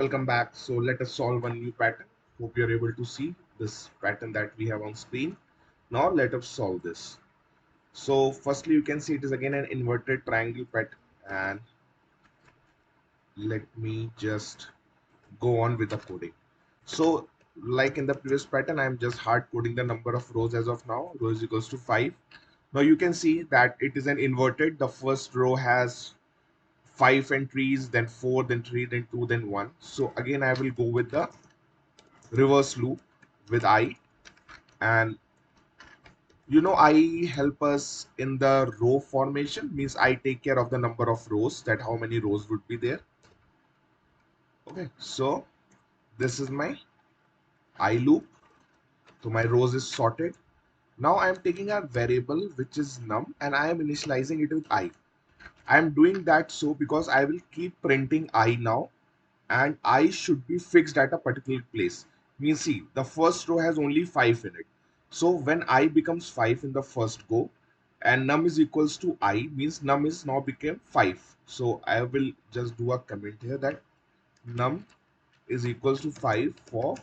Welcome back. So let us solve one new pattern. Hope you're able to see this pattern that we have on screen. Now let us solve this. So firstly, you can see it is again an inverted triangle pattern, and let me just go on with the coding. So like in the previous pattern, I'm just hard coding the number of rows as of now. Row is equals to 5. Now you can see that it is an inverted. The first row has 5 entries, then 4, then 3, then 2, then 1. So again, I will go with the reverse loop with I, and I help us in the row formation, means I take care of the number of rows, that how many rows would be there. Okay, so this is my I loop. So my rows is sorted. Now I am taking a variable which is num, and I am initializing it with I am doing that so because I will keep printing I now, and I should be fixed at a particular place. Means see, the first row has only 5 in it. So when I becomes 5 in the first go and num is equals to I, means num is now became 5. So I will just do a comment here that num is equals to 5 for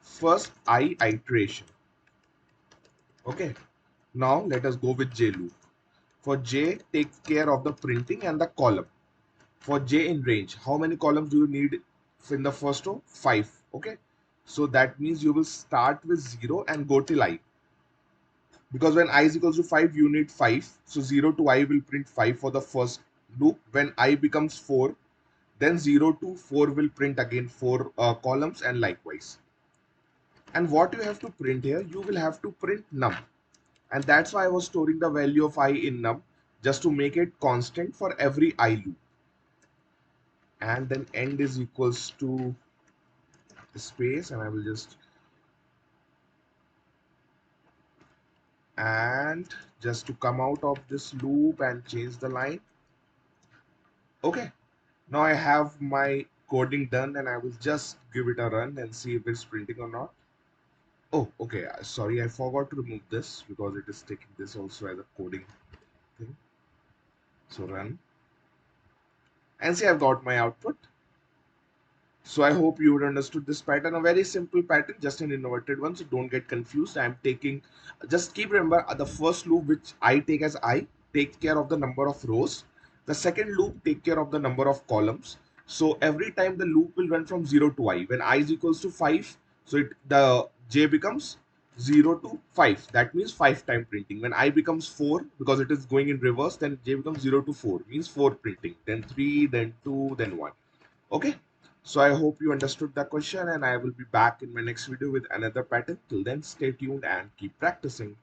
first I iteration. Okay. Now let us go with J loop. For J, take care of the printing and the column. For J in range, how many columns do you need in the first row? 5. Okay. So that means you will start with 0 and go till I. Because when I is equals to 5, you need 5. So 0 to I will print 5 for the first loop. When I becomes 4, then 0 to 4 will print again 4 columns, and likewise. And what you have to print here, you will have to print num. And that's why I was storing the value of I in num, just to make it constant for every I loop. And then end is equals to space, and I will just to come out of this loop and change the line. Okay, now I have my coding done, and I will just give it a run and see if it's printing or not. Oh, okay, sorry, I forgot to remove this because it is taking this also as a coding thing. So run, and see, I've got my output. So I hope you would understood this pattern. A very simple pattern, just an inverted one. So don't get confused. I'm taking, just keep remember the first loop which I take as I, take care of the number of rows. The second loop take care of the number of columns. So every time the loop will run from 0 to I. When I is equals to 5, so the J becomes 0 to 5. That means 5 time printing. When I becomes 4, because it is going in reverse, then J becomes 0 to 4, means 4 printing. Then 3, then 2, then 1. Okay, so I hope you understood the question, and I will be back in my next video with another pattern. Till then, stay tuned and keep practicing.